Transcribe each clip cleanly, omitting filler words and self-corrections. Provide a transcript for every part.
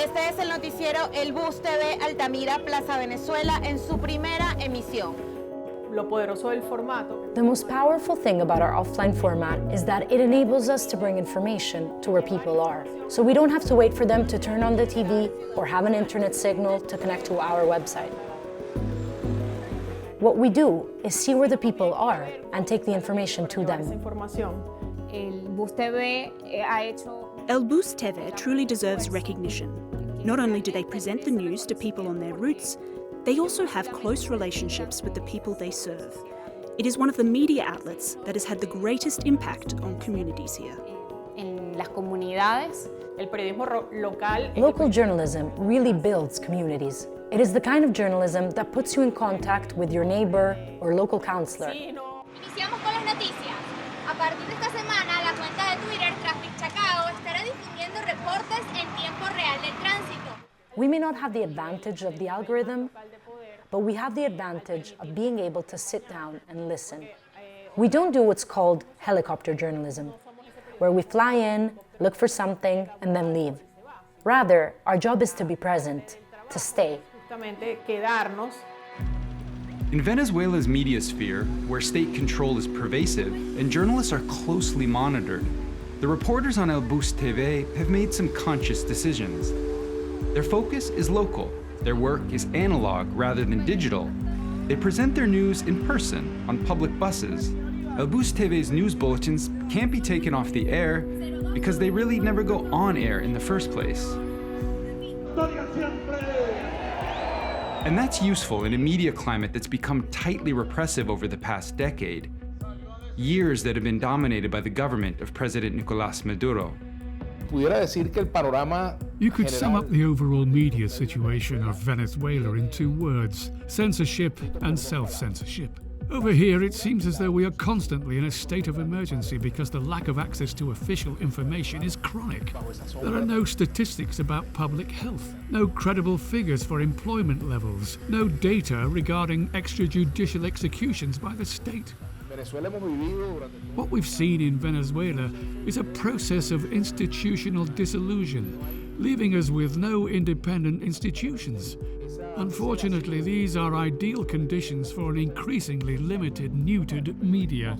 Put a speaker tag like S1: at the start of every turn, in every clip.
S1: Este es el noticiero El Bus TV Altamira, Plaza Venezuela, en su primera emisión.
S2: Lo poderoso del formato.
S3: The most powerful thing about our offline format is that it enables us to bring information to where people are. So we don't have to wait for them to turn on the TV or have an internet signal to connect to our website. What we do is see where the people are and take the information to them.
S2: El Bus TV ha hecho.
S4: El Bus TV truly deserves recognition. Not only do they present the news to people on their roots, they also have close relationships with the people they serve. It is one of the media outlets that has had the greatest impact on communities here.
S2: En las comunidades, el periodismo local.
S3: Local journalism really builds communities. It is the kind of journalism that puts you in contact with your neighbor or local counselor.
S5: Iniciamos con las noticias. A partir de esta semana, la cuenta de Twitter Traffic Chacao estará difundiendo reportes en tiempo real del tránsito.
S3: We may not have the advantage of the algorithm, but we have the advantage of being able to sit down and listen. We don't do what's called helicopter journalism, where we fly in, look for something, and then leave. Rather, our job is to be present, to stay.
S6: In Venezuela's media sphere, where state control is pervasive and journalists are closely monitored, the reporters on El Bus TV have made some conscious decisions. Their focus is local. Their work is analog rather than digital. They present their news in person on public buses. El Bus TV's news bulletins can't be taken off the air because they really never go on air in the first place. And that's useful in a media climate that's become tightly repressive over the past decade. Years that have been dominated by the government of President Nicolás Maduro.
S7: You could sum up the overall media situation of Venezuela in 2 words: censorship and self-censorship. Over here, it seems as though we are constantly in a state of emergency because the lack of access to official information is chronic. There are no statistics about public health, no credible figures for employment levels, no data regarding extrajudicial executions by the state. What we've seen in Venezuela is a process of institutional dissolution, leaving us with no independent institutions. Unfortunately, these are ideal conditions for an increasingly limited, neutered media.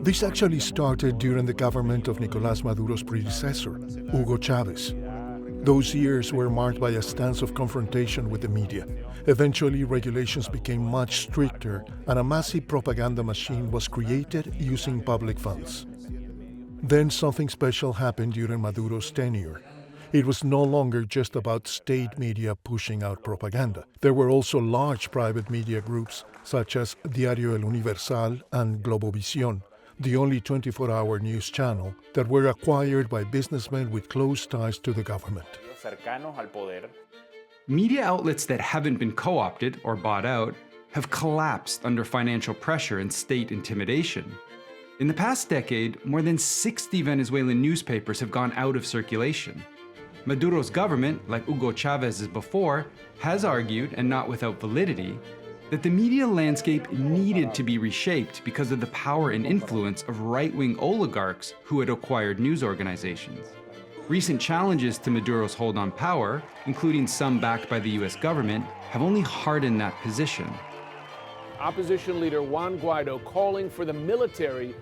S8: This actually started during the government of Nicolás Maduro's predecessor, Hugo Chávez. Those years were marked by a stance of confrontation with the media. Eventually, regulations became much stricter, and a massive propaganda machine was created using public funds. Then something special happened during Maduro's tenure. It was no longer just about state media pushing out propaganda. There were also large private media groups, such as Diario El Universal and Globovisión, the only 24-hour news channel, that were acquired by businessmen with close ties to the government.
S6: Media outlets that haven't been co-opted or bought out have collapsed under financial pressure and state intimidation. In the past decade, more than 60 Venezuelan newspapers have gone out of circulation. Maduro's government, like Hugo Chávez's before, has argued, and not without validity, that the media landscape needed to be reshaped because of the power and influence of right-wing oligarchs who had acquired news organizations. Recent challenges to Maduro's hold on power, including some backed by the US government, have only hardened that position.
S9: Opposition leader Juan Guaido calling for the military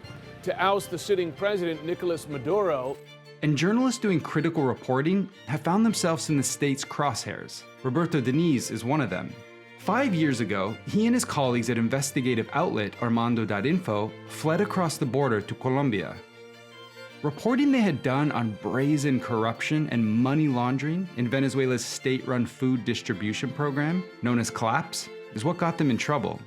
S9: to oust the sitting president Nicolás Maduro.
S6: And journalists doing critical reporting have found themselves in the state's crosshairs. Roberto Deniz is one of them. 5 years ago, he and his colleagues at investigative outlet Armando.info fled across the border to Colombia. Reporting they had done on brazen corruption and money laundering in Venezuela's state-run food distribution program, known as CLAPS, is what got them in trouble.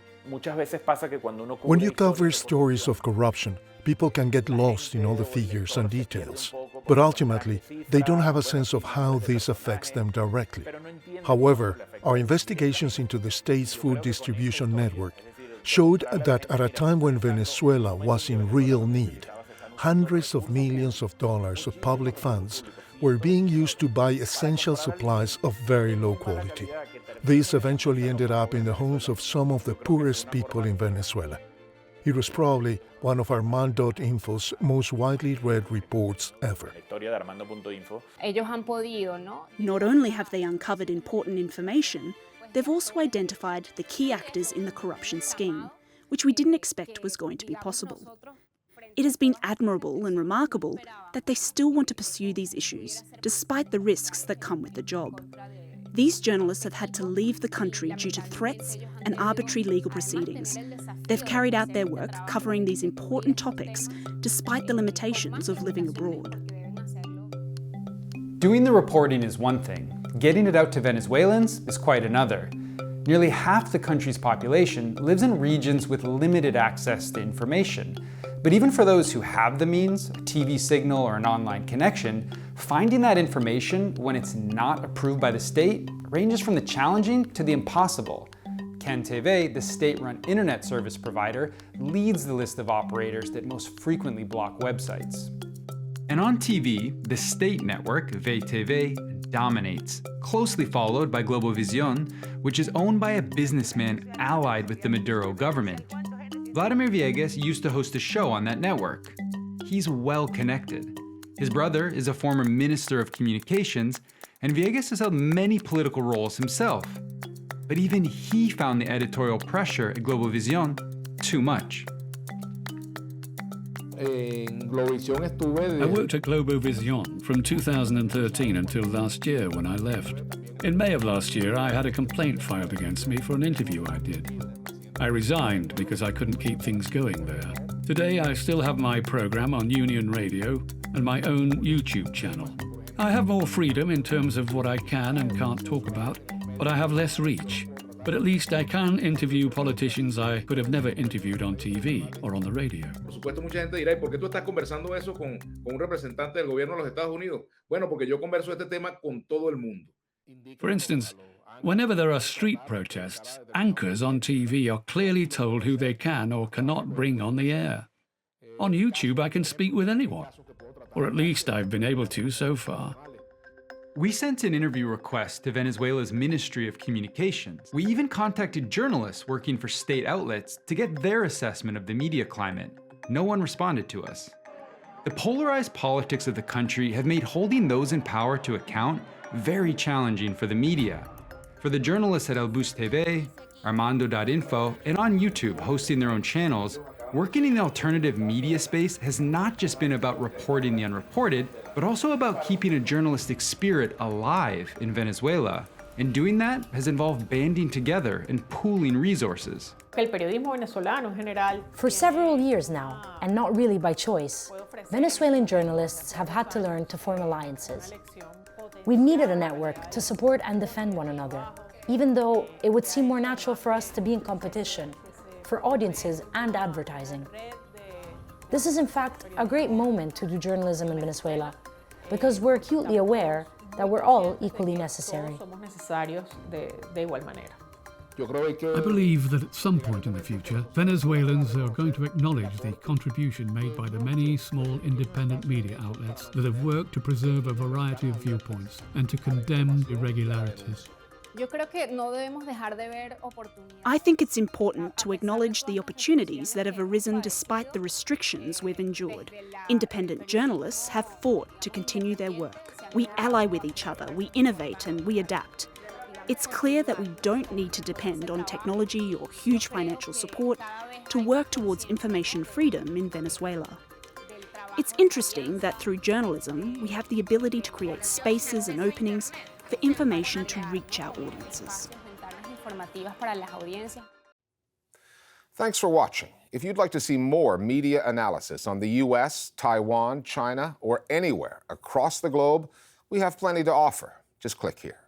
S8: When you cover stories of corruption, people can get lost in all the figures and details, but ultimately, they don't have a sense of how this affects them directly. However, our investigations into the state's food distribution network showed that at a time when Venezuela was in real need, hundreds of millions of dollars of public funds were being used to buy essential supplies of very low quality. These eventually ended up in the homes of some of the poorest people in Venezuela. It was probably one of Armando.info's most widely read reports ever.
S2: Ellos han podido, ¿no?
S4: Not only have they uncovered important information, they've also identified the key actors in the corruption scheme, which we didn't expect was going to be possible. It has been admirable and remarkable that they still want to pursue these issues, despite the risks that come with the job. These journalists have had to leave the country due to threats and arbitrary legal proceedings. They've carried out their work covering these important topics, despite the limitations of living abroad.
S6: Doing the reporting is one thing. Getting it out to Venezuelans is quite another. Nearly half the country's population lives in regions with limited access to information. But even for those who have the means, a TV signal or an online connection, finding that information when it's not approved by the state ranges from the challenging to the impossible. CanTV, the state-run internet service provider, leads the list of operators that most frequently block websites. And on TV, the state network, VTV, dominates, closely followed by Globovisión, which is owned by a businessman allied with the Maduro government. Vladimir Villegas used to host a show on that network. He's well connected. His brother is a former Minister of Communications, and Villegas has held many political roles himself. But even he found the editorial pressure at Globovisión too much.
S7: I worked at Globovisión from 2013 until last year when I left. In May of last year, I had a complaint filed against me for an interview I did. I resigned because I couldn't keep things going there. Today, I still have my program on Union Radio and my own YouTube channel. I have more freedom in terms of what I can and can't talk about, but I have less reach. But at least I can interview politicians I could have never interviewed on TV or on the radio.
S10: Por supuesto, mucha gente dirá, ¿y por qué tú estás conversando eso con un representante del gobierno de los Estados Unidos? Bueno, porque yo converso este tema con todo el mundo.
S7: For instance, whenever there are street protests, anchors on TV are clearly told who they can or cannot bring on the air. On YouTube, I can speak with anyone, or at least I've been able to so far.
S6: We sent an interview request to Venezuela's Ministry of Communications. We even contacted journalists working for state outlets to get their assessment of the media climate. No one responded to us. The polarized politics of the country have made holding those in power to account very challenging for the media. For the journalists at El Bus TV, Armando.info, and on YouTube hosting their own channels, working in the alternative media space has not just been about reporting the unreported, but also about keeping a journalistic spirit alive in Venezuela. And doing that has involved banding together and pooling resources.
S2: El periodismo venezolano en general.
S3: For several years now, and not really by choice, Venezuelan journalists have had to learn to form alliances. We've needed a network to support and defend one another, even though it would seem more natural for us to be in competition for audiences and advertising. This is in fact a great moment to do journalism in Venezuela, because we're acutely aware that we're all equally necessary.
S7: I believe that at some point in the future, Venezuelans are going to acknowledge the contribution made by the many small independent media outlets that have worked to preserve a variety of viewpoints and to condemn irregularities.
S4: I think it's important to acknowledge the opportunities that have arisen despite the restrictions we've endured. Independent journalists have fought to continue their work. We ally with each other, we innovate and we adapt. It's clear that we don't need to depend on technology or huge financial support to work towards information freedom in Venezuela. It's interesting that through journalism, we have the ability to create spaces and openings for information to reach our audiences.
S11: Thanks for watching. If you'd like to see more media analysis on the US, Taiwan, China, or anywhere across the globe, we have plenty to offer. Just click here.